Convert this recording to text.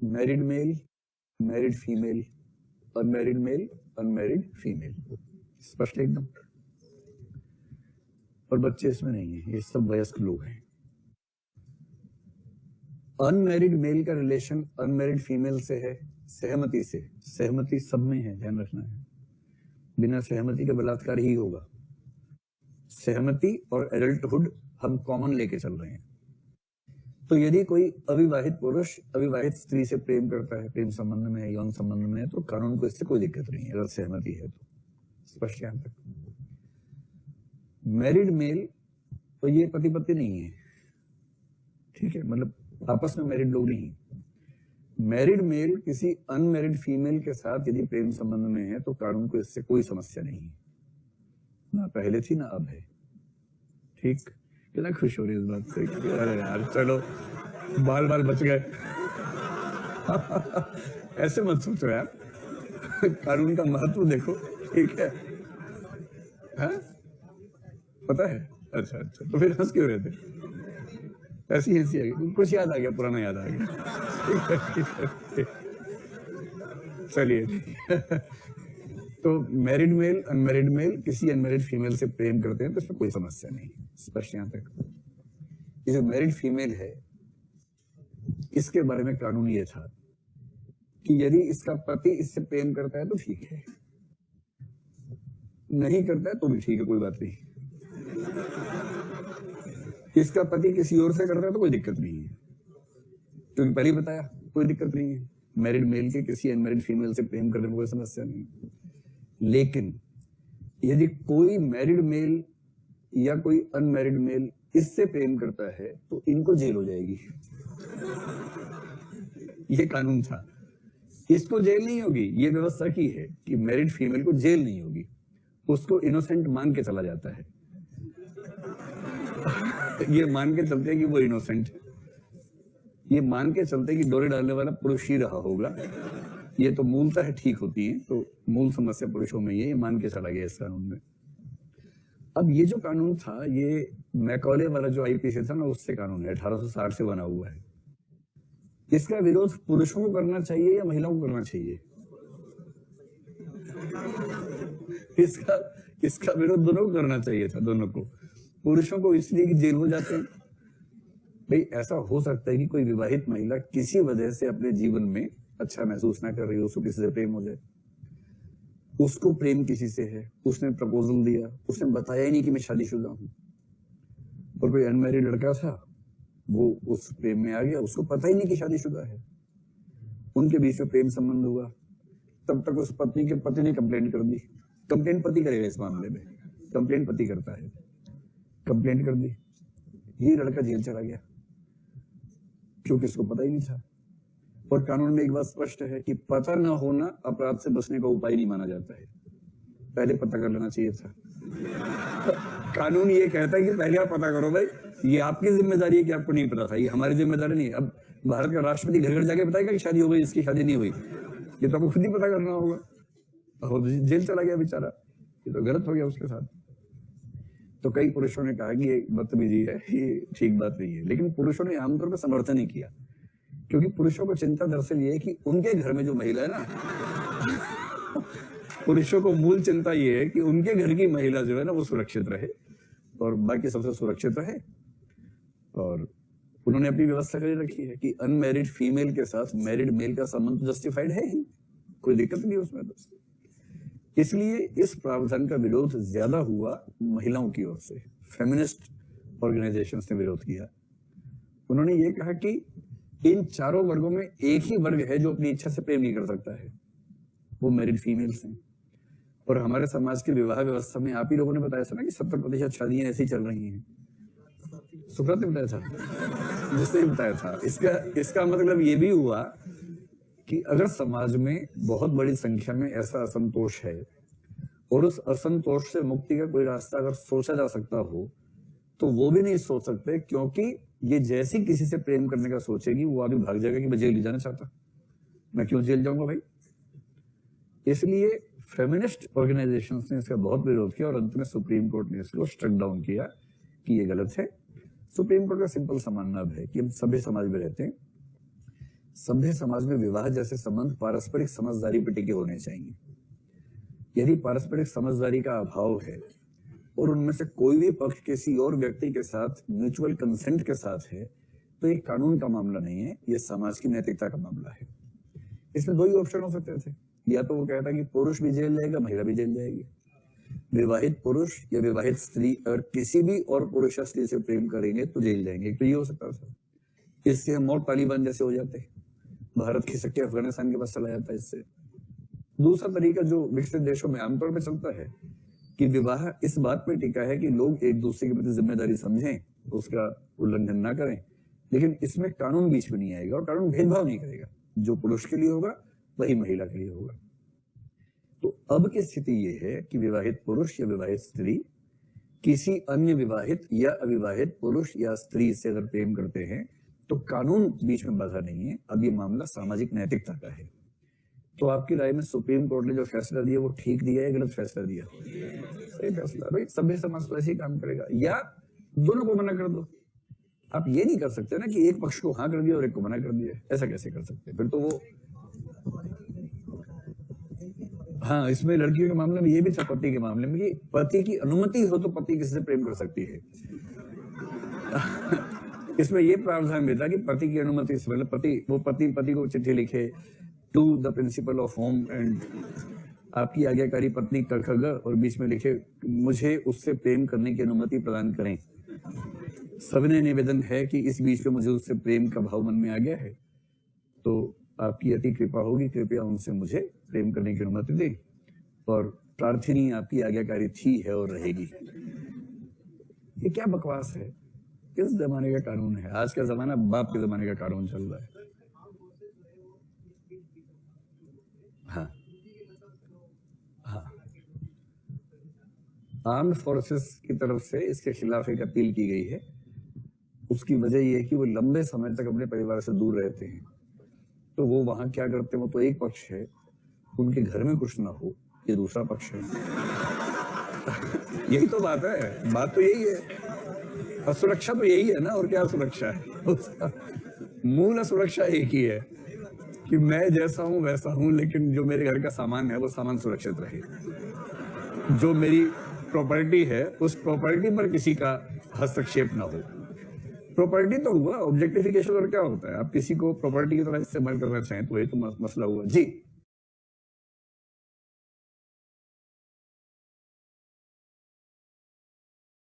Married male, married female, unmarried male, unmarried female, स्पष्ट एकदम। और बच्चे इसमें नहीं है, ये सब वयस्क लोग हैं। अनमैरिड मेल का रिलेशन अनमैरिड फीमेल से है सहमति से। सहमति सब में है, ध्यान रखना है। बिना सहमति के बलात्कार ही होगा। सहमति और एडल्टहुड हम कॉमन लेके चल रहे हैं। तो यदि कोई अविवाहित पुरुष अविवाहित स्त्री से प्रेम करता है, प्रेम संबंध में है, यौन संबंध में है, तो कानून को इससे कोई दिक्कत नहीं है अगर सहमति है तो। स्पष्ट यहां तक। मैरिड मेल तो ये पति पत्नी नहीं है, ठीक है, मतलब आपस में मैरिड लोग नहीं। मैरिड मेल किसी अनमैरिड फीमेल के साथ यदि प्रेम संबंध में है तो कानून को इससे कोई समस्या नहीं है, ना पहले थी ना अब है। ठीक, कितना खुश हो रही है इस बात से। अरे यार चलो, बाल बाल बच गए। ऐसे मत सोचो यार, कानून का महत्व देखो, ठीक है। हाँ? पता है? अच्छा अच्छा, तो फिर हंस क्यों रहे थे? ऐसी हंसी आ गई, कुछ याद आ गया, पुराना याद आ गया। चलिए। तो मैरिड मेल अनमैरिड मेल किसी अनमैरिड फीमेल से प्रेम करते हैं तो इसमें कोई समस्या नहीं। स्पष्ट यहां तक। ये जो मैरिड फीमेल है, इसके बारे में कानून ये था कि यदि इसका पति इससे प्रेम करता है तो ठीक है, नहीं करता है तो भी ठीक है, कोई बात नहीं। इसका पति किसी और से करता है तो कोई दिक्कत नहीं है, क्योंकि पहले ही बताया कोई दिक्कत नहीं है। मैरिड मेल के किसी अनमैरिड फीमेल से प्रेम करने में कोई समस्या नहीं। लेकिन यदि कोई मैरिड मेल या कोई अनमैरिड मेल इससे प्रेम करता है तो इनको जेल हो जाएगी। ये कानून था। इसको जेल नहीं होगी, ये व्यवस्था की है कि मैरिड फीमेल को जेल नहीं होगी, उसको इनोसेंट मान के चला जाता है। ये मान के चलते हैं कि वो इनोसेंट, ये मान के चलते कि डोरे डालने वाला पुरुष ही रहा होगा। ये तो मूलतः ठीक होती है, तो मूल समस्या पुरुषों में ये मान के चला गया इस कानून में। अब ये जो कानून था, ये मैकॉले वाला जो आईपीसी था ना, उससे कानून है, 1860 से बना हुआ है। इसका विरोध पुरुषों को करना चाहिए या महिलाओं को करना चाहिए? इसका विरोध दोनों को करना चाहिए था, दोनों को। पुरुषों को इसलिए कि जेल हो जाते हैं। भाई ऐसा हो सकता है कि कोई विवाहित महिला किसी वजह से अपने जीवन में अच्छा महसूस ना कर रही हो, उसको किसी से प्रेम हो जाए, उसको प्रेम किसी से है, उसने प्रपोजल दिया, उसने बताया ही नहीं कि मैं शादीशुदा हूं, और कोई अनमैरिड लड़का था, वो उस प्रेम में आ गया, उसको पता ही नहीं कि शादीशुदा है, उनके बीच में प्रेम संबंध हुआ, तब तक उस पत्नी के पति ने कंप्लेंट कर दी। कंप्लेंट पति करेगा इस मामले में, कंप्लेंट पति करता है, कंप्लेंट कर दी, ये लड़का जेल चला गया क्योंकि इसको पता ही नहीं था। और कानून में एक बात स्पष्ट है कि पता न होना अपराध से बचने का उपाय नहीं माना जाता है, पहले पता कर लेना चाहिए था। कानून ये कहता है कि पहले आप पता करो। भाई ये आपकी जिम्मेदारी है कि आपको नहीं पता था, ये हमारी जिम्मेदारी नहीं है। अब भारत का राष्ट्रपति घर घर जाके बताएगा कि शादी हो गई, इसकी शादी नहीं हुई, ये तो आपको खुद ही पता करना होगा। और जेल चला गया बेचारा, ये तो गलत हो गया उसके साथ। तो कई पुरुषों ने कहा कि ये बदतमीजी है, ये ठीक बात नहीं है, लेकिन पुरुषों ने आमतौर पर समर्थन नहीं किया, क्योंकि पुरुषों को चिंता दरअसल ये है कि उनके घर में जो महिला है ना, पुरुषों को मूल चिंता ये है कि उनके घर की महिला जो है ना वो सुरक्षित रहे और बाकी सबसे सुरक्षित रहे। और उन्होंने अपनी व्यवस्था कर रखी है कि अनमैरिड फीमेल के साथ मैरिड मेल का संबंध जस्टिफाइड है ही, कोई दिक्कत नहीं उसमें। तो इसलिए इस प्रावधान का विरोध ज्यादा हुआ महिलाओं की ओर से। फेमिनिस्ट ऑर्गेनाइजेशंस ने विरोध किया। उन्होंने ये कहा कि इन चारों वर्गों में एक ही वर्ग है जो अपनी इच्छा से प्रेम नहीं कर सकता है, वो मैरिड फीमेल्स हैं। और हमारे समाज की विवाह व्यवस्था में आप ही लोगों ने बताया था ना कि 70% शादियां ऐसी चल रही हैं। सुब्रत ने बताया था, जिसने बताया था। इसका मतलब ये भी हुआ कि अगर समाज में बहुत बड़ी संख्या में ऐसा असंतोष है और उस असंतोष से मुक्ति का कोई रास्ता अगर सोचा जा सकता हो, तो वो भी नहीं सोच सकते, क्योंकि ये जैसी किसी से प्रेम करने का सोचेगी वो अभी भाग जाएगा कि मैं जेल नहीं जाना चाहता, मैं क्यों जेल जाऊंगा भाई। इसलिए फेमिनिस्ट ऑर्गेनाइजेशंस ने इसका बहुत विरोध किया और अंत में सुप्रीम कोर्ट ने इसको स्ट्रक डाउन किया कि ये गलत है। सुप्रीम कोर्ट का सिंपल सा मानना है कि हम सभी समाज में रहते हैं, सभ्य समाज में विवाह जैसे संबंध पारस्परिक समझदारी पर टिके होने चाहिए। यदि पारस्परिक समझदारी का अभाव है और उनमें से कोई भी पक्ष किसी और व्यक्ति के साथ म्यूचुअल कंसेंट के साथ है, तो ये कानून का मामला नहीं है, ये समाज की नैतिकता का मामला है। इसमें दो ही ऑप्शन हो सकते थे, या तो वो कहता कि पुरुष भी जेल जाएगा, महिला भी जेल जाएगी। विवाहित पुरुष या विवाहित स्त्री अगर किसी भी और पुरुष या स्त्री से प्रेम करेंगे तो जेल जाएंगे, तो ये हो सकता था। इससे हम और तालिबान जैसे हो जाते, भारत खिसक के अफगानिस्तान के पास चला जाता है। इससे दूसरा तरीका जो विकसित देशों में आमतौर पर चलता है कि विवाह इस बात पर टिका है कि लोग एक दूसरे के प्रति जिम्मेदारी समझें, उसका उल्लंघन ना करें, लेकिन इसमें कानून बीच में नहीं आएगा और कानून भेदभाव नहीं करेगा। जो पुरुष के लिए होगा वही महिला के लिए होगा। तो अब की स्थिति ये है कि विवाहित पुरुष या विवाहित स्त्री किसी अन्य विवाहित या अविवाहित पुरुष या स्त्री से अगर प्रेम करते हैं तो कानून बीच में बाधा नहीं है। अब ये मामला सामाजिक नैतिकता का है। तो आपकी राय में सुप्रीम कोर्ट ने जो फैसला दिया वो ठीक दिया है, गलत फैसला दिया? सही फैसला। भाई सभ्य समाज तो ऐसे ही काम करेगा, या दोनों को मना कर दो। आप ये नहीं कर सकते ना कि एक पक्ष को हाँ कर दिया और एक को मना कर दिया, ऐसा कैसे कर सकते? फिर तो वो हाँ, इसमें लड़कियों के मामले में ये भी था, पति के मामले में, कि पति की अनुमति हो तो पति किसी से प्रेम कर सकती है। इसमें ये प्रावधान भी था कि पति की अनुमति से पहले पति को चिट्ठी लिखे to the principal of home and आपकी आज्ञाकारी पत्नी कखग, और बीच में लिखे मुझे उससे प्रेम करने की अनुमति प्रदान करें। सविनय निवेदन है कि इस बीच में मुझे उससे प्रेम का भाव मन में आ गया है, तो आपकी अति कृपा होगी, कृपया उनसे मुझे प्रेम करने की अनुमति दें, और प्रार्थनी आपकी आज्ञाकारी थी, है और रहेगी। ये क्या बकवास है? किस जमाने का कानून है? आज का जमाना बाप के जमाने का कानून चल रहा है। हाँ हाँ, आर्म्ड फोर्सेस की तरफ से इसके खिलाफ एक अपील की गई है। उसकी वजह यह है कि वो लंबे समय तक अपने परिवार से दूर रहते हैं, तो वो वहां क्या करते हैं, वो तो एक पक्ष है, उनके घर में कुछ ना हो ये दूसरा पक्ष है। यही तो बात है, बात तो यही है। असुरक्षा तो यही है ना, और क्या सुरक्षा है? उसका मूल सुरक्षा एक ही है कि मैं जैसा हूं वैसा हूं, लेकिन जो मेरे घर का सामान है वो सामान सुरक्षित रहे। जो मेरी प्रॉपर्टी है उस प्रॉपर्टी पर किसी का हस्तक्षेप ना हो। प्रॉपर्टी तो हुआ, ऑब्जेक्टिफिकेशन और क्या होता है? आप किसी को प्रॉपर्टी की तरह इस्तेमाल करना चाहें तो ये तो मसला हुआ जी।